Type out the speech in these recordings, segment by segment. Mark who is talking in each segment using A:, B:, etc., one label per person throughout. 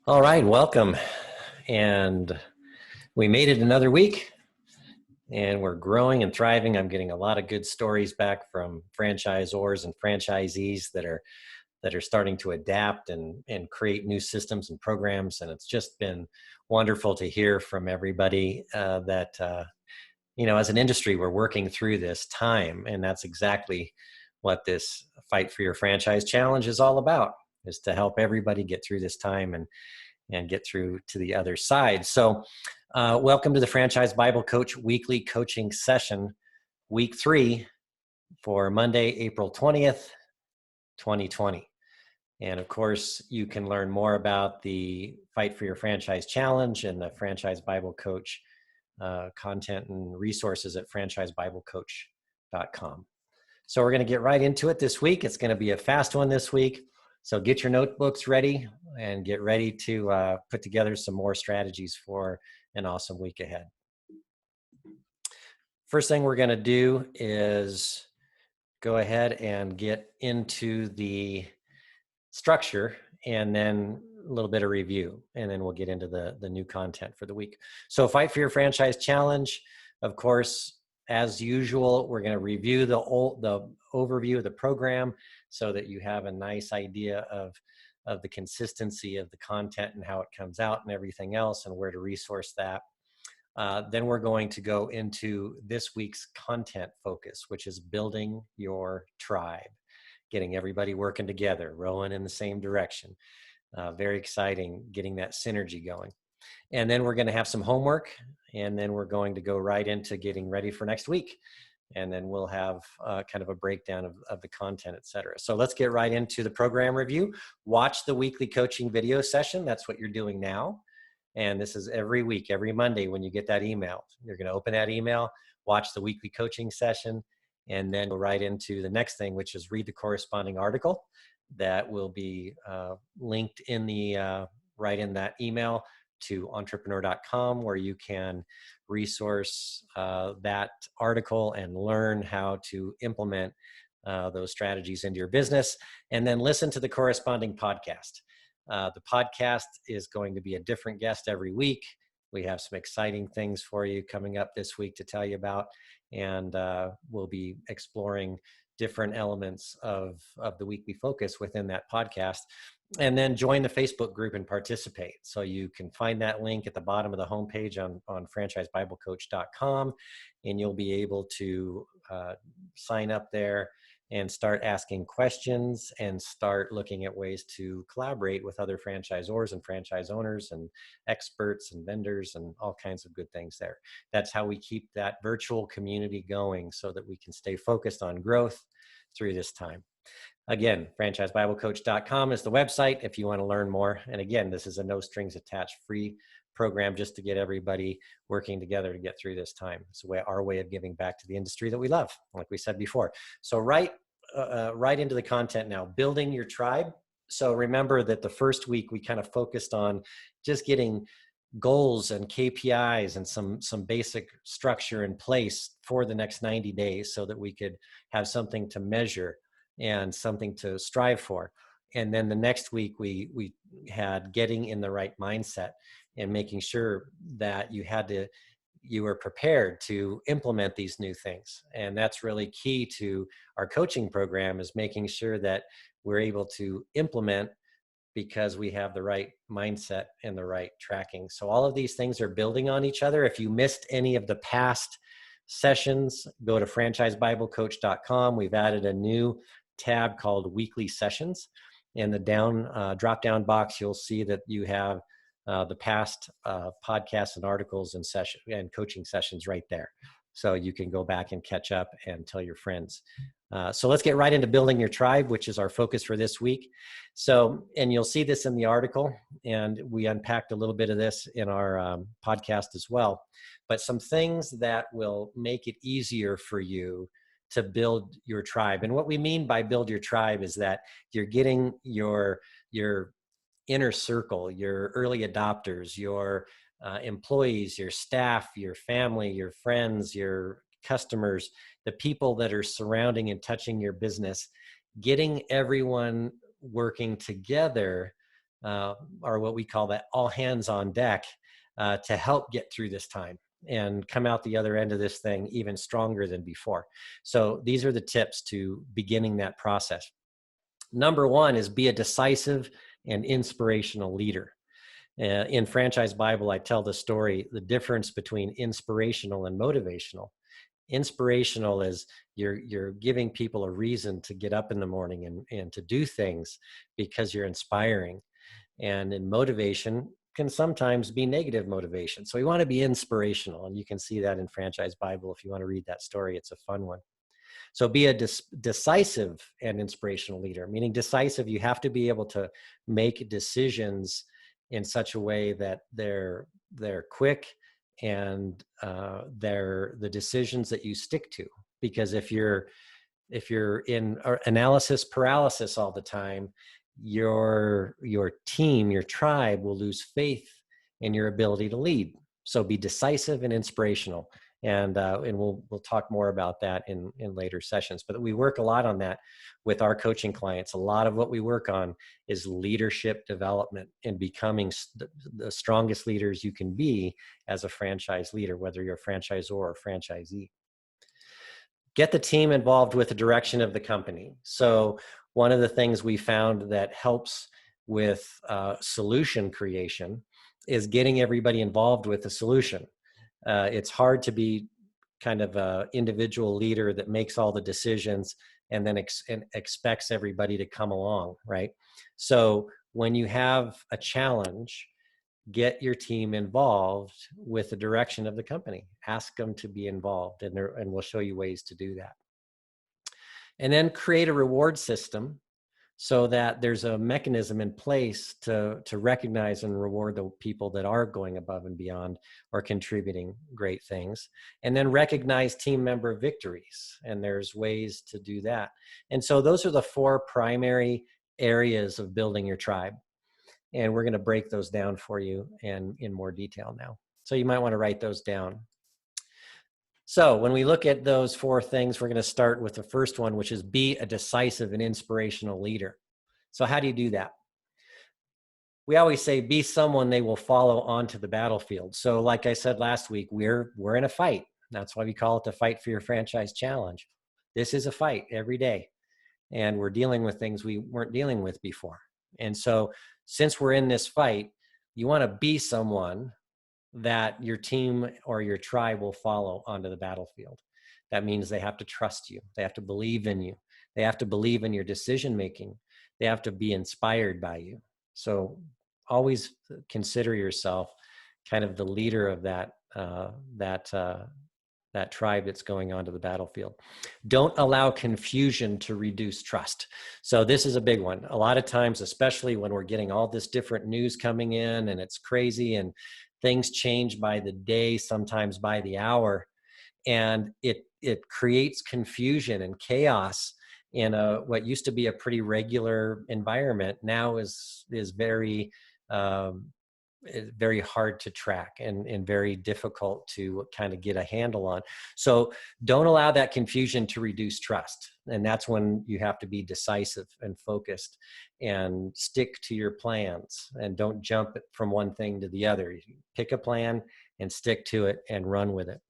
A: All right, welcome. And we made it another week and we're growing and thriving. I'm getting a lot of good stories back from franchisors and franchisees that are starting to adapt and create new systems and programs. And it's just been wonderful to hear from everybody that as an industry, we're working through this time. And that's exactly what this Fight for Your Franchise Challenge is all about, is to help everybody get through this time and get through to the other side. So welcome to the Franchise Bible Coach Weekly Coaching Session, Week 3 for Monday, April 20th, 2020. And of course, you can learn more about the Fight for Your Franchise Challenge and the Franchise Bible Coach content and resources at franchisebiblecoach.com. So we're going to get right into it this week. It's going to be a fast one this week. So get your notebooks ready and get ready to put together some more strategies for an awesome week ahead. First thing we're going to do is go ahead and get into the structure and then a little bit of review, and then we'll get into the new content for the week. So Fight for Your Franchise Challenge, of course, as usual, we're going to review the overview of the program so that you have a nice idea of the consistency of the content and how it comes out and everything else and where to resource that. Then we're going to go into this week's content focus, which is building your tribe, getting everybody working together, rowing in the same direction. Very exciting, getting that synergy going. And then we're going to have some homework, and then we're going to go right into getting ready for next week. And then we'll have kind of a breakdown of the content, et cetera. So let's get right into the program review. Watch the weekly coaching video session. That's what you're doing now. And this is every week, every Monday when you get that email. You're going to open that email, watch the weekly coaching session, and then go right into the next thing, which is read the corresponding article that will be linked in the right in that email to entrepreneur.com, where you can resource that article and learn how to implement those strategies into your business, and then listen to the corresponding podcast. The podcast is going to be a different guest every week. We have some exciting things for you coming up this week to tell you about, and we'll be exploring different elements of the weekly focus within that podcast. And then join the Facebook group and participate. So you can find that link at the bottom of the homepage on franchisebiblecoach.com, and you'll be able to sign up there and start asking questions and start looking at ways to collaborate with other franchisors and franchise owners and experts and vendors and all kinds of good things there. That's how we keep that virtual community going so that we can stay focused on growth through this time. Again, franchisebiblecoach.com is the website if you want to learn more. And again, this is a no strings attached free program just to get everybody working together to get through this time. It's our way of giving back to the industry that we love, like we said before. So right into the content now, building your tribe. So remember that the first week we kind of focused on just getting goals and KPIs and some basic structure in place for the next 90 days so that we could have something to measure and something to strive for. And then the next week we had getting in the right mindset and making sure that you were prepared to implement these new things. And that's really key to our coaching program, is making sure that we're able to implement because we have the right mindset and the right tracking. So all of these things are building on each other. If you missed any of the past sessions, go to franchisebiblecoach.com. We've added a new tab called Weekly Sessions. In the drop down box, you'll see that you have the past podcasts and articles and coaching sessions right there. So you can go back and catch up and tell your friends. So let's get right into building your tribe, which is our focus for this week. So, and you'll see this in the article, and we unpacked a little bit of this in our podcast as well. But some things that will make it easier for you to build your tribe. And what we mean by build your tribe is that you're getting your inner circle, your early adopters, your employees, your staff, your family, your friends, your customers, the people that are surrounding and touching your business, getting everyone working together are what we call that all hands on deck to help get through this time and come out the other end of this thing even stronger than before. So these are the tips to beginning that process. Number one is be a decisive and inspirational leader. In Franchise Bible, I tell the story, the difference between inspirational and motivational. Inspirational is you're giving people a reason to get up in the morning and to do things because you're inspiring. And in motivation can sometimes be negative motivation. So we want to be inspirational. And you can see that in Franchise Bible. If you want to read that story, it's a fun one. So be a decisive and inspirational leader, meaning decisive, you have to be able to make decisions in such a way that they're quick and they're the decisions that you stick to. Because if you're in analysis paralysis all the time, your team, your tribe will lose faith in your ability to lead. So be decisive and inspirational. And we'll talk more about that in later sessions. But we work a lot on that with our coaching clients. A lot of what we work on is leadership development and becoming the strongest leaders you can be as a franchise leader, whether you're a franchisor or franchisee. Get the team involved with the direction of the company. So one of the things we found that helps with solution creation is getting everybody involved with the solution. It's hard to be kind of an individual leader that makes all the decisions and then expects everybody to come along, right? So when you have a challenge, get your team involved with the direction of the company. Ask them to be involved, and we'll show you ways to do that. And then create a reward system so that there's a mechanism in place to recognize and reward the people that are going above and beyond or contributing great things. And then recognize team member victories. And there's ways to do that. And so those are the 4 primary areas of building your tribe. And we're going to break those down for you in more detail now. So you might want to write those down. So when we look at those 4 things, we're going to start with the first one, which is be a decisive and inspirational leader. So how do you do that? We always say, be someone they will follow onto the battlefield. So like I said last week, we're in a fight. That's why we call it the Fight for Your Franchise Challenge. This is a fight every day. And we're dealing with things we weren't dealing with before. And so since we're in this fight, you want to be someone that your team or your tribe will follow onto the battlefield. That means they have to trust you. They have to believe in you. They have to believe in your decision-making. They have to be inspired by you. So always consider yourself kind of the leader of that tribe that's going onto the battlefield. Don't allow confusion to reduce trust. So this is a big one. A lot of times, especially when we're getting all this different news coming in and it's crazy and things change by the day, sometimes by the hour, and it creates confusion and chaos in what used to be a pretty regular environment. Now is very very hard to track and very difficult to kind of get a handle on. So don't allow that confusion to reduce trust. And that's when you have to be decisive and focused and stick to your plans and don't jump from one thing to the other. You pick a plan and stick to it and run with it.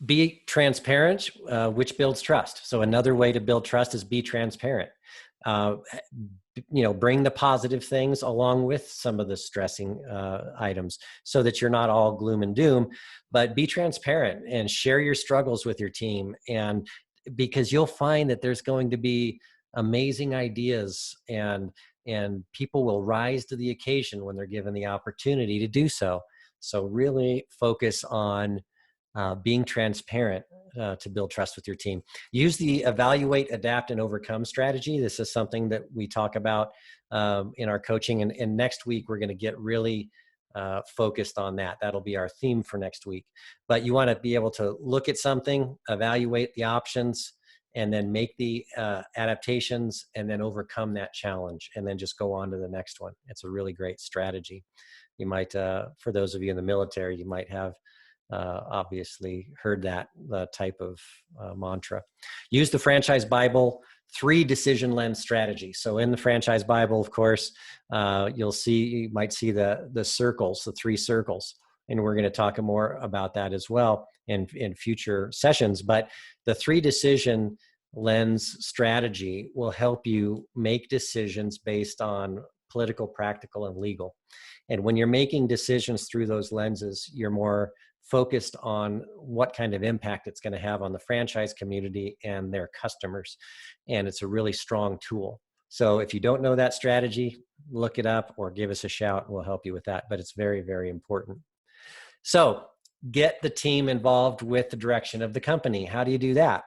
A: Be transparent, which builds trust. So another way to build trust is be transparent. Bring the positive things along with some of the stressing items so that you're not all gloom and doom, but be transparent and share your struggles with your team. And because you'll find that there's going to be amazing ideas and people will rise to the occasion when they're given the opportunity to do so. So really focus on being transparent to build trust with your team. Use the evaluate, adapt, and overcome strategy. This is something that we talk about in our coaching. And next week, we're going to get really focused on that. That'll be our theme for next week. But you want to be able to look at something, evaluate the options, and then make the adaptations and then overcome that challenge and then just go on to the next one. It's a really great strategy. You might, for those of you in the military, you might have obviously heard that type of mantra. Use the Franchise Bible 3 decision lens strategy. So in the franchise Bible, of course, you might see the circles, the 3 circles. And we're going to talk more about that as well in future sessions. But the 3 decision lens strategy will help you make decisions based on political, practical, and legal. And when you're making decisions through those lenses, you're more focused on what kind of impact it's going to have on the franchise community and their customers. And it's a really strong tool. So if you don't know that strategy, look it up or give us a shout and we'll help you with that. But it's very, very important. So get the team involved with the direction of the company. How do you do that?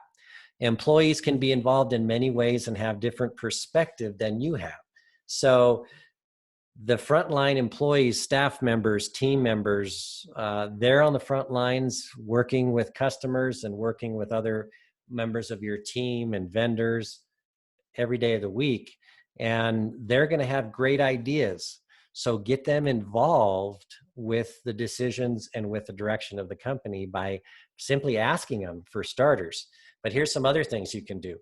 A: Employees can be involved in many ways and have different perspective than you have. So the frontline employees, staff members, team members, they're on the front lines working with customers and working with other members of your team and vendors every day of the week. And they're going to have great ideas. So get them involved with the decisions and with the direction of the company by simply asking them, for starters. But here's some other things you can do.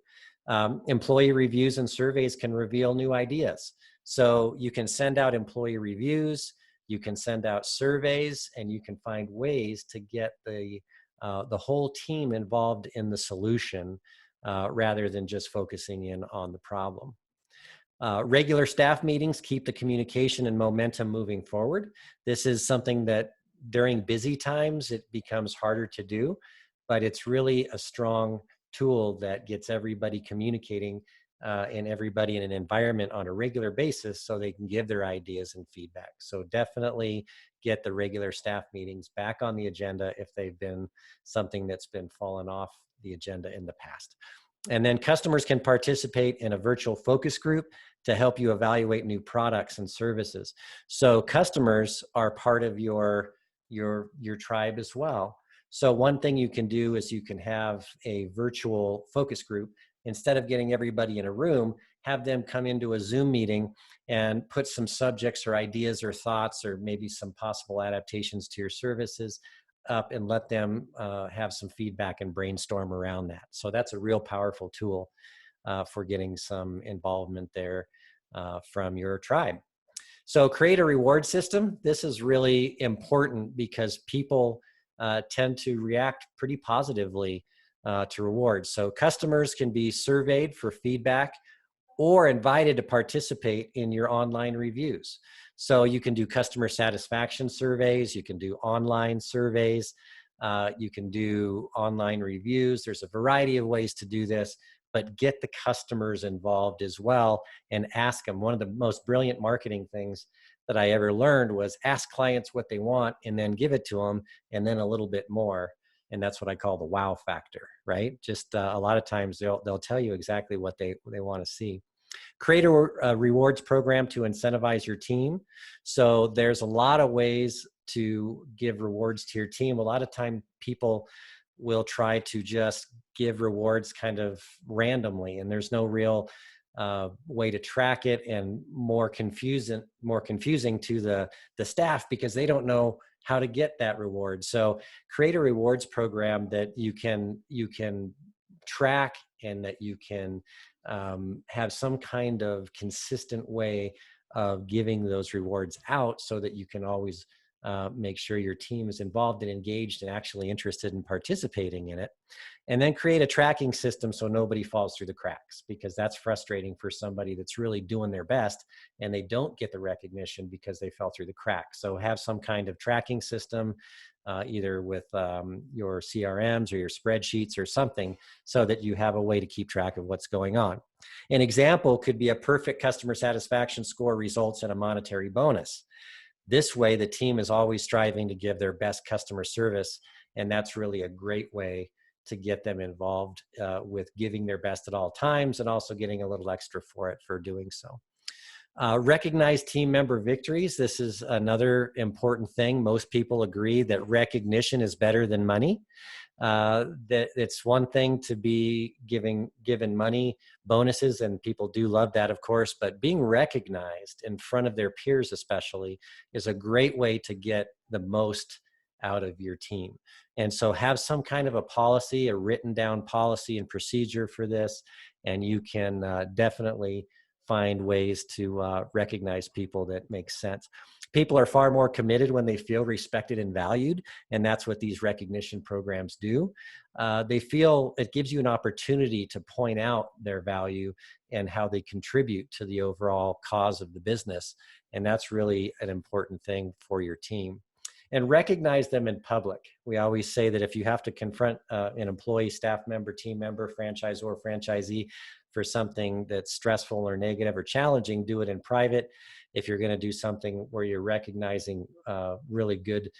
A: Employee reviews and surveys can reveal new ideas. So you can send out employee reviews, you can send out surveys, and you can find ways to get the whole team involved in the solution rather than just focusing in on the problem. Regular staff meetings keep the communication and momentum moving forward. This is something that during busy times, it becomes harder to do, but it's really a strong tool that gets everybody communicating and everybody in an environment on a regular basis so they can give their ideas and feedback. So definitely get the regular staff meetings back on the agenda if they've been something that's been fallen off the agenda in the past. And then customers can participate in a virtual focus group to help you evaluate new products and services. So customers are part of your tribe as well. So one thing you can do is you can have a virtual focus group. Instead of getting everybody in a room, have them come into a Zoom meeting and put some subjects or ideas or thoughts or maybe some possible adaptations to your services up and let them have some feedback and brainstorm around that. So that's a real powerful tool for getting some involvement there from your tribe. So create a reward system. This is really important because people tend to react pretty positively to rewards. So customers can be surveyed for feedback or invited to participate in your online reviews. So you can do customer satisfaction surveys, you can do online surveys, you can do online reviews. There's a variety of ways to do this, but get the customers involved as well and ask them. One of the most brilliant marketing things that I ever learned was ask clients what they want and then give it to them and then a little bit more. And that's what I call the wow factor, right? Just a lot of times they'll tell you exactly what they want to see. Create a rewards program to incentivize your team. So there's a lot of ways to give rewards to your team. A lot of time people will try to just give rewards kind of randomly, and there's no real way to track it, and more confusing to the staff because they don't know how to get that reward. So create a rewards program that you can track and that you can have some kind of consistent way of giving those rewards out so that you can always make sure your team is involved and engaged and actually interested in participating in it. And then create a tracking system so nobody falls through the cracks, because that's frustrating for somebody that's really doing their best and they don't get the recognition because they fell through the cracks. So have some kind of tracking system, either with your CRMs or your spreadsheets or something, so that you have a way to keep track of what's going on. An example could be a perfect customer satisfaction score results in a monetary bonus. This way, the team is always striving to give their best customer service, and that's really a great way to get them involved with giving their best at all times and also getting a little extra for it for doing so. Recognize team member victories. This is another important thing. Most people agree that recognition is better than money. That it's one thing to be given money bonuses, and people do love that, of course, but being recognized in front of their peers especially is a great way to get the most out of your team. And so have some kind of a policy, a written down policy and procedure for this, and you can definitely find ways to recognize people that make sense. People are far more committed when they feel respected and valued, and that's what these recognition programs do. They feel it gives you an opportunity to point out their value and how they contribute to the overall cause of the business, and that's really an important thing for your team. And recognize them in public. We always say that if you have to confront an employee, staff member, team member, franchisor, or franchisee for something that's stressful or negative or challenging, do it in private. If you're going to do something where you're recognizing really good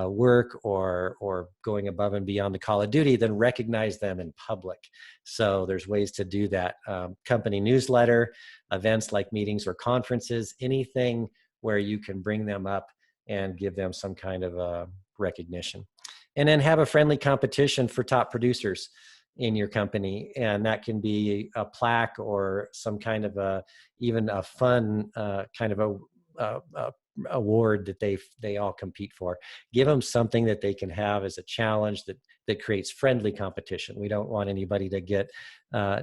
A: work or going above and beyond the call of duty, then recognize them in public. So there's ways to do that. Company newsletter, events like meetings or conferences, anything where you can bring them up and give them some kind of recognition. And then have a friendly competition for top producers in your company. And that can be a plaque or some kind of even a fun kind of a award that they all compete for. Give them something that they can have as a challenge that creates friendly competition. We don't want anybody to get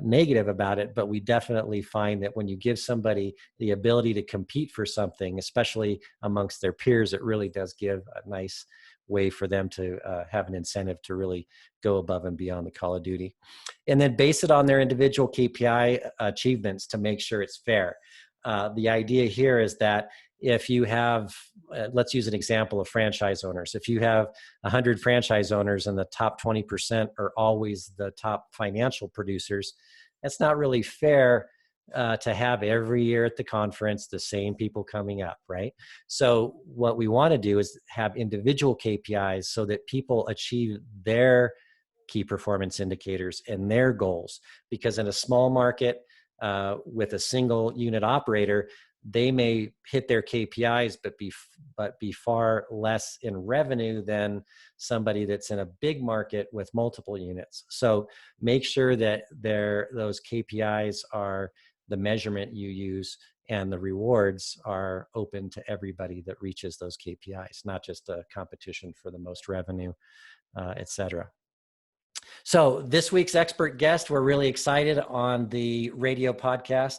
A: negative about it, but we definitely find that when you give somebody the ability to compete for something, especially amongst their peers, it really does give a nice way for them to have an incentive to really go above and beyond the call of duty. And then base it on their individual KPI achievements to make sure it's fair. The idea here is that if you have, let's use an example of franchise owners. If you have 100 franchise owners and the top 20% are always the top financial producers, that's not really fair to have every year at the conference the same people coming up, right? So what we want to do is have individual KPIs so that people achieve their key performance indicators and their goals. Because in a small market with a single unit operator, they may hit their KPIs, but be far less in revenue than somebody that's in a big market with multiple units. So make sure that those KPIs are the measurement you use, and the rewards are open to everybody that reaches those KPIs, not just a competition for the most revenue, et cetera. So this week's expert guest, we're really excited on the radio podcast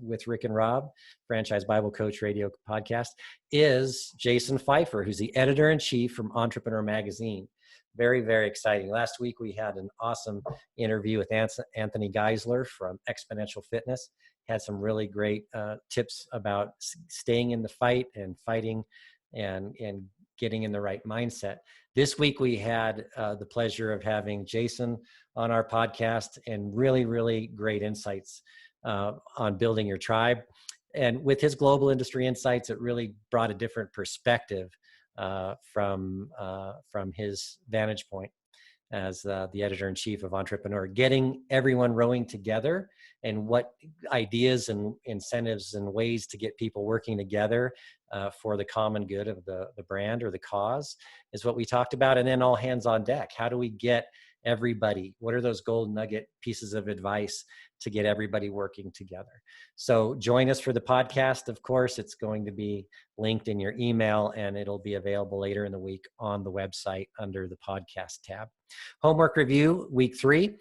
A: with Rick and Rob, Franchise Bible Coach Radio podcast, is Jason Feifer, who's the editor-in-chief from Entrepreneur Magazine. Very, very exciting. Last week, we had an awesome interview with Anthony Geisler from Exponential Fitness. Had some really great tips about staying in the fight and fighting and getting in the right mindset. This week, we had the pleasure of having Jason on our podcast and really, really great insights on building your tribe. And with his global industry insights, it really brought a different perspective from his vantage point as the editor-in-chief of Entrepreneur, getting everyone rowing together and what ideas and incentives and ways to get people working together for the common good of the brand or the cause is what we talked about. And then all hands on deck. How do we get everybody? What are those gold nugget pieces of advice to get everybody working together? So join us for the podcast. Of course, it's going to be linked in your email, and it'll be available later in the week on the website under the podcast tab. Homework review, week 3.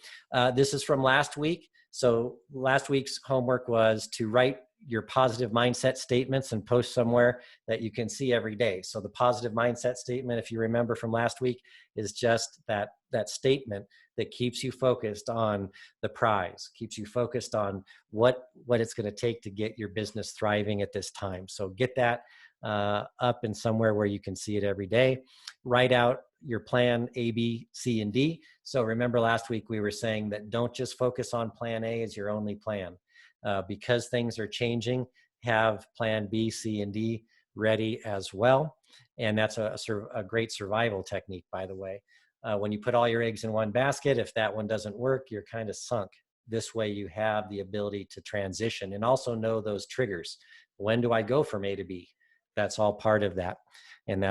A: This is from last week. So last week's homework was to write your positive mindset statements and post somewhere that you can see every day. So the positive mindset statement, if you remember from last week, is just that statement that keeps you focused on the prize, keeps you focused on what it's going to take to get your business thriving at this time. So get that up in somewhere where you can see it every day. Write out your plan A, B, C, and D. So remember last week we were saying that don't just focus on plan A as your only plan. Because things are changing, have plan B, C, and D ready as well. And that's a great survival technique, by the way. When you put all your eggs in one basket, if that one doesn't work, you're kind of sunk. This way you have the ability to transition and also know those triggers. When do I go from A to B? That's all part of that. And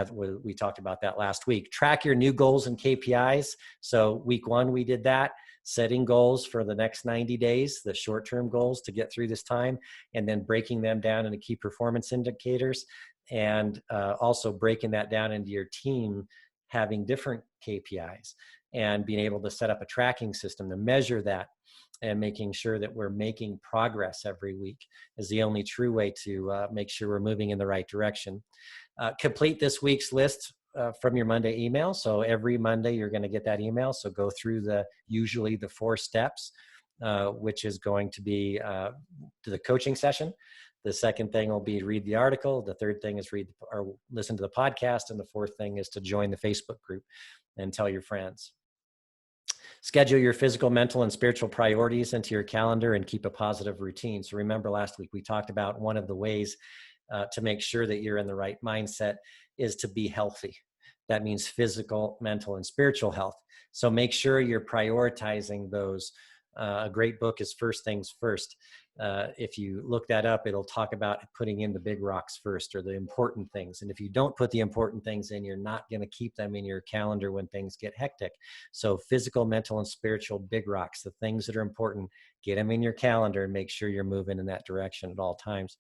A: we talked about that last week. Track your new goals and KPIs. So week 1, we did that. Setting goals for the next 90 days, the short-term goals to get through this time, and then breaking them down into key performance indicators, and also breaking that down into your team having different KPIs and being able to set up a tracking system to measure that, and making sure that we're making progress every week is the only true way to make sure we're moving in the right direction. Complete this week's list from your Monday email. So every Monday you're going to get that email. So go through usually the 4 steps, which is going to be to the coaching session. The second thing will be read the article. The third thing is read or listen to the podcast. And the fourth thing is to join the Facebook group and tell your friends. Schedule your physical, mental, and spiritual priorities into your calendar and keep a positive routine. So remember last week we talked about one of the ways to make sure that you're in the right mindset is to be healthy. That means physical, mental, and spiritual health. So make sure you're prioritizing those. A great book is First Things First. If you look that up, it'll talk about putting in the big rocks first, or the important things. And if you don't put the important things in, you're not going to keep them in your calendar when things get hectic. So physical, mental, and spiritual big rocks, the things that are important, get them in your calendar and make sure you're moving in that direction at all times.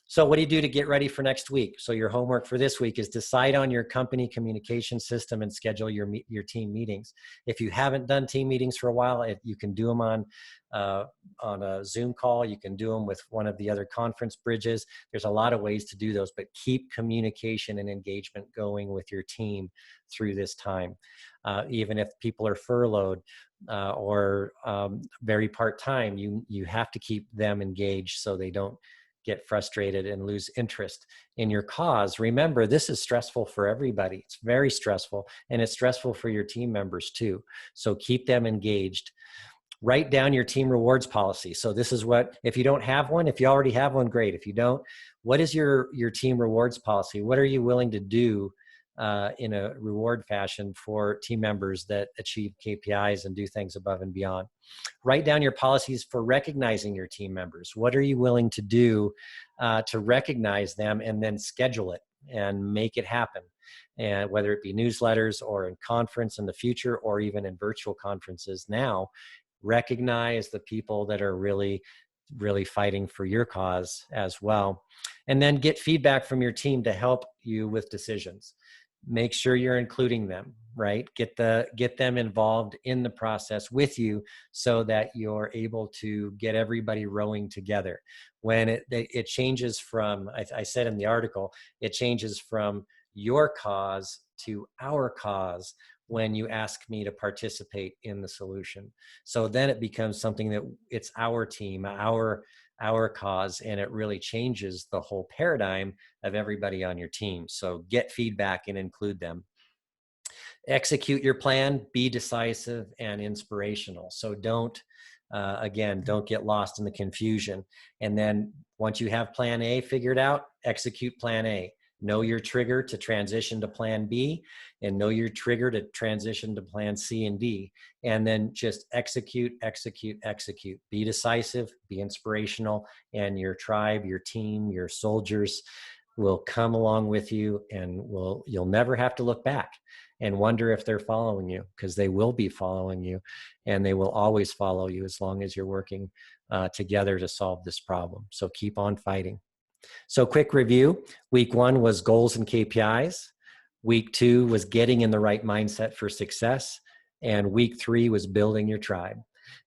A: So what do you do to get ready for next week? So your homework for this week is decide on your company communication system and schedule your team meetings. If you haven't done team meetings for a while, you can do them on a Zoom call. You can do them with one of the other conference bridges. There's a lot of ways to do those, but keep communication and engagement going with your team through this time. Even if people are furloughed or very part-time, you have to keep them engaged so they don't get frustrated and lose interest in your cause. Remember, this is stressful for everybody. It's very stressful, and it's stressful for your team members too. So keep them engaged. Write down your team rewards policy. So this is what, if you don't have one, if you already have one, great. If you don't, what is your team rewards policy? What are you willing to do in a reward fashion for team members that achieve KPIs and do things above and beyond? Write down your policies for recognizing your team members. What are you willing to do to recognize them, and then schedule it and make it happen? And whether it be newsletters or in conference in the future, or even in virtual conferences now, recognize the people that are really fighting for your cause as well. And then get feedback from your team to help you with decisions. Make sure you're including them, right? Get them involved in the process with you so that you're able to get everybody rowing together. When it changes from, I said in the article, it changes from your cause to our cause when you ask me to participate in the solution. So then it becomes something that it's our team, our cause, and it really changes the whole paradigm of everybody on your team. So get feedback and include them. Execute your plan, be decisive and inspirational. So don't get lost in the confusion. And then once you have plan A figured out, execute plan A. Know your trigger to transition to plan B, and know your trigger to transition to plan C and D. And then just execute, execute, execute. Be decisive, be inspirational, and your tribe, your team, your soldiers will come along with you, and you'll never have to look back and wonder if they're following you, because they will be following you, and they will always follow you as long as you're working together to solve this problem. So keep on fighting. So quick review. Week 1 was goals and KPIs. Week 2 was getting in the right mindset for success. And week 3 was building your tribe.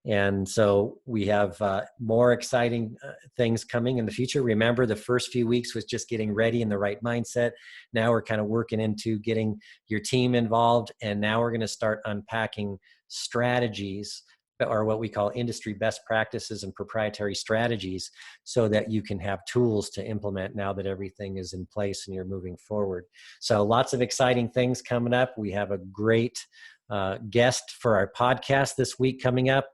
A: And so we have more exciting things coming in the future. Remember, the first few weeks was just getting ready in the right mindset. Now we're kind of working into getting your team involved. And now we're going to start unpacking strategies, or what we call industry best practices and proprietary strategies, so that you can have tools to implement now that everything is in place and you're moving forward. So lots of exciting things coming up. We have a great guest for our podcast this week coming up.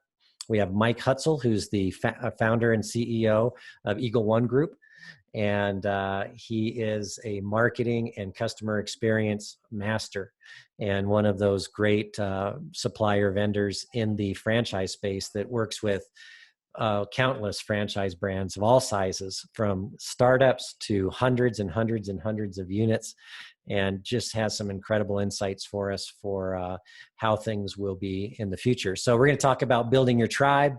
A: We have Mike Hutzel, who's the founder and CEO of Eagle One Group. And he is a marketing and customer experience master, and one of those great supplier vendors in the franchise space that works with countless franchise brands of all sizes, from startups to hundreds and hundreds and hundreds of units, and just has some incredible insights for us for how things will be in the future. So we're going to talk about building your tribe.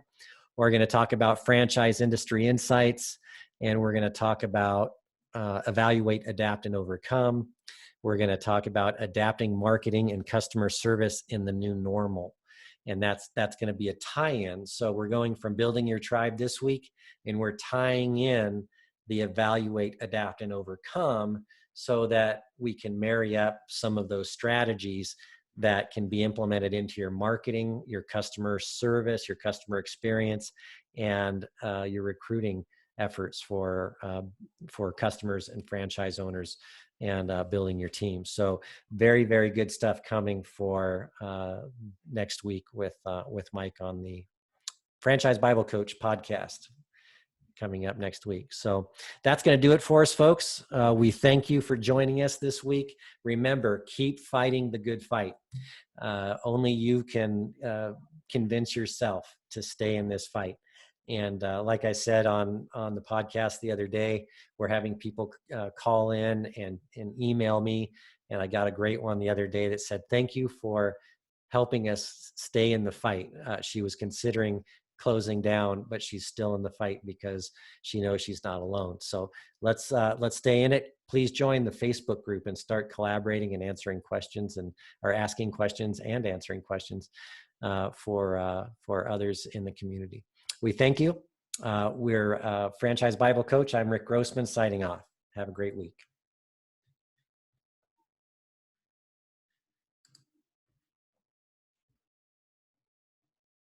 A: We're going to talk about franchise industry insights, and we're going to talk about evaluate, adapt, and overcome. We're going to talk about adapting marketing and customer service in the new normal. And that's going to be a tie-in. So we're going from building your tribe this week, and we're tying in the evaluate, adapt, and overcome, so that we can marry up some of those strategies that can be implemented into your marketing, your customer service, your customer experience, and your recruiting efforts for customers and franchise owners, and building your team. So very, very good stuff coming for next week with Mike on the Franchise Bible Coach podcast, coming up next week. So that's going to do it for us, folks. We thank you for joining us this week. Remember, keep fighting the good fight. Only you can convince yourself to stay in this fight. And like I said on the podcast the other day, we're having people call in and email me. And I got a great one the other day that said, "Thank you for helping us stay in the fight." She was considering closing down, but she's still in the fight because she knows she's not alone. So let's stay in it. Please join the Facebook group and start collaborating and answering questions, or asking questions and answering questions for others in the community. We thank you. We're Franchise Bible Coach. I'm Rick Grossman, signing off. Have a great week.